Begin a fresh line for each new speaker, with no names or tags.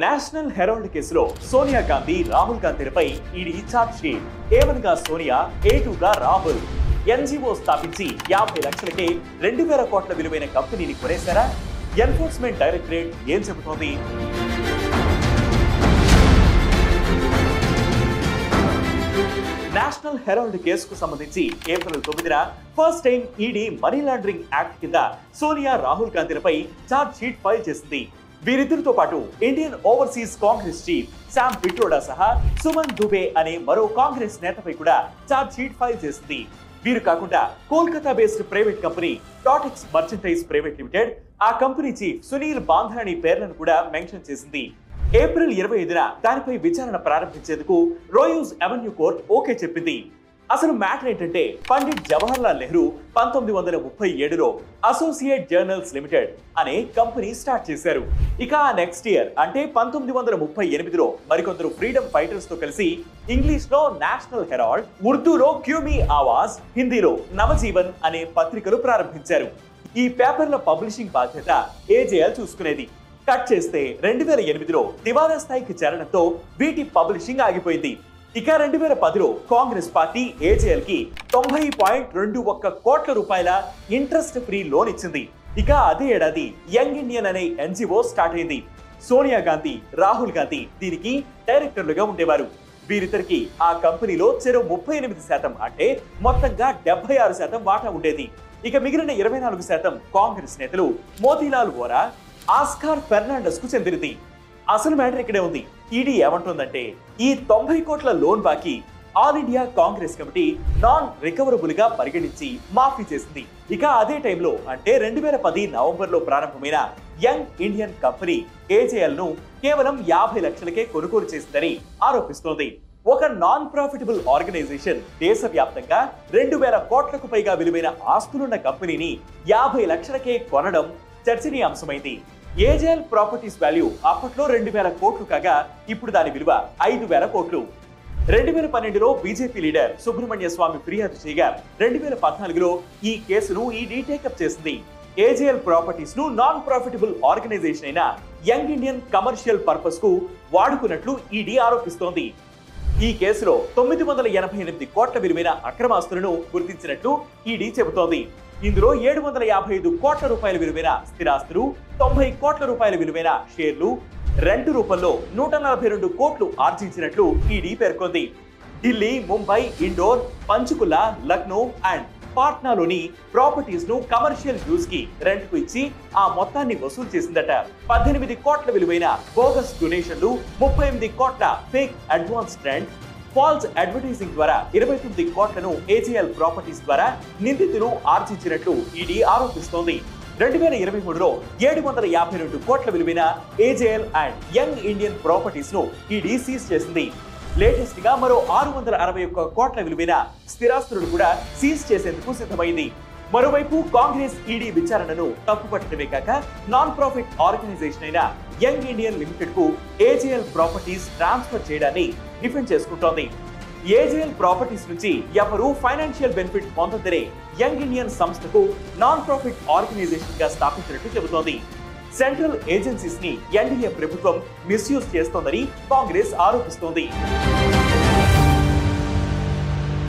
National Herald కేసులో సోనియా గాంధీ రాహుల్ గాంధీలపై ED charge sheet. A1 గా సోనియా, A2 గా రాహుల్. ఎన్జీఓ స్థాపించి 50 లక్షలకే 2000 కోట్ల విలువైన కంపెనీని కొనేశారా? ఎన్ఫోర్స్మెంట్ డైరెక్టరేట్ ఏం చెబుతోంది? నేషనల్ హెరాల్డ్ కేసుకు సంబంధించి ఏప్రిల్ 9న first time ED money laundering act కింద సోనియా, రాహుల్ గాంధీలపై ఛార్జ్ షీట్ ఫైల్ చేసింది. వీరిద్దరితో పాటు Indian Overseas Congress chief Sam Pitroda సహా సుమన్ దుబే అనే మరో కాంగ్రెస్ నేతపై కూడా ఛార్జ్ షీట్ ఫైల్ చేసింది. వీరు కాకుండా Kolkata based private company Tatex merchandise private limited, ఆ కంపెనీ చీఫ్ సునీల్ బాంధాని పేర్లను కూడా మెన్షన్ చేసింది. ఏప్రిల్ 25న దానిపై విచారణ ప్రారంభించేందుకు రోయూస్ అవెన్యూ కోర్టు ఓకే చెప్పింది. అసలు మ్యాటర్ ఏంటంటే, పండిట్ జవహర్లాల్ నెహ్రూ 1937లో అసోసియేట్ జర్నల్స్ లిమిటెడ్ అనే కంపెనీ స్టార్ట్ చేశారు. ఇక నెక్స్ట్ ఇయర్ అంటే 1938లో మరికొందరు ఫ్రీడమ్ ఫైటర్స్ తో కలిసి ఇంగ్లీష్ లో నేషనల్ హెరాల్డ్, ఉర్దూలో క్యూమీ ఆవాజ్, హిందీలో నవజీవన్ అనే పత్రికలు ప్రారంభించారు. ఈ పేపర్ల పబ్లిషింగ్ బాధ్యత ఏజేఎల్ చూసుకునేది. కట్ చేస్తే 2008లో దివాలా స్థాయికి చేరడంతో వీటి పబ్లిషింగ్ ఆగిపోయింది. ఇక 2010లో కాంగ్రెస్ పార్టీ ఏజేఎల్ కి 90.21 కోట్ల రూపాయల ఇంట్రెస్ట్ ఫ్రీ లోన్ ఇచ్చింది. ఇక అదే ఏడాది యంగ్ ఇండియన్ అనే ఎన్జీఓ స్టార్ట్ అయింది. సోనియా గాంధీ, రాహుల్ గాంధీ దీనికి డైరెక్టర్లుగా ఉండేవారు. వీరిద్దరికి ఆ కంపెనీలో చెరో 38% అంటే మొత్తంగా 76% వాటా ఉండేది. ఇక మిగిలిన 24% కాంగ్రెస్ నేతలు మోతీలాల్ వోరా, ఆస్కార్ ఫెర్నాండస్ కు చెందినది. అసలు మ్యాటర్ ఇక్కడే ఉంది. ఈడీ ఏమంటుందంటే, ఈ 90 కోట్ల లోన్ బాకీ all India Congress committee non recoverable గా పరిగణించి మాఫీ చేసింది. ఇక అదే టైంలో అంటే 2010 నవంబర్లో ప్రారంభమైన యంగ్ ఇండియన్ కంపెనీ ఏజేఎల్ ను కేవలం 50 లక్షలకే కొనుగోలు చేసిందని ఆరోపిస్తోంది. ఒక నాన్ ప్రాఫిటబుల్ ఆర్గనైజేషన్ దేశవ్యాప్తంగా 2000 కోట్లకు పైగా విలువైన ఆస్తులున్న కంపెనీని 50 లక్షలకే కొనడం చర్చనీయాంశమైంది. ఏజేఎల్ ప్రాపర్టీస్ వాల్యూ అప్పట్లో 2000 కోట్లు కాగా ఇప్పుడు దాని విలువ 5000 కోట్లు. 2012లో బీజేపీ లీడర్ సుబ్రహ్మణ్య స్వామి ఫిర్యాదు చేయగా 2014లో ఈ కేసును ఈడీ టేకప్ చేసింది. ఏజేఎల్ ప్రాపర్టీస్ ను నాన్ ప్రాఫిటబుల్ ఆర్గనైజేషన్ అయిన యంగ్ ఇండియన్ కమర్షియల్ పర్పస్ కు వాడుకున్నట్లు ఈడీ ఆరోపిస్తోంది. ఈ కేసులో 988 కోట్ల విలువైన అక్రమాస్తులను గుర్తించినట్లు ఈడీ చెబుతోంది. ఇందులో 755 కోట్ల రూపాయల విలువైన స్థిరాస్తులు, 90 కోట్ల రూపాయల విలువైన షేర్లు, రెంట్ రూపంలో 142 కోట్లు ఆర్జించినట్లు ఈడీ పేర్కొంది. ఢిల్లీ, ముంబై, ఇండోర్, పంచకుల, లక్నో అండ్ పాట్నాలోని ప్రాపర్టీస్ ను కమర్షియల్ యూజ్ కి రెంట్ కు ఇచ్చి ఆ మొత్తాన్ని వసూలు చేసిందట. 18 కోట్ల విలువైన బోగస్ డొనేషన్లు, 38 కోట్ల fake advance rent, false advertising ద్వారా 29 కోట్లను ఏజేఎల్ ప్రాపర్టీస్ ద్వారా నిందితులు ఆర్జించినట్లు ఈడీ ఆరోపిస్తోంది. 2023లో 752 కోట్ల విలువైన AJL and young Indian properties ను ఈడీ సీజ్ చేసింది. లేటెస్ట్ గా మరో 661 కోట్ల విలువైన స్థిరాస్తులను కూడా సీజ్ చేసేందుకు సిద్ధమైంది. మరోవైపు కాంగ్రెస్ ఈడీ విచారణను తప్పుపట్టడమే కాక నాన్ ప్రాఫిట్ ఆర్గనైజేషన్ అయిన యంగ్ ఇండియన్ లిమిటెడ్ కు ఏజేఎల్ ప్రాపర్టీస్ ట్రాన్స్ఫర్ చేయడాన్ని డిఫెండ్ చేసుకుంటోంది. ఏజేఎల్ ప్రాపర్టీస్ నుంచి ఎవరు ఫైనాన్షియల్ బెనిఫిట్ పొందొద్దనే యంగ్ ఇండియన్ సంస్థకు నాన్ ప్రాఫిట్ ఆర్గనైజేషన్ గా స్థాపించినట్టు చెబుతోంది. సెంట్రల్ ఏజెన్సీస్ ని ఎన్డీఏ ప్రభుత్వం మిస్యూజ్ చేస్తోందని కాంగ్రెస్ ఆరోపిస్తోంది.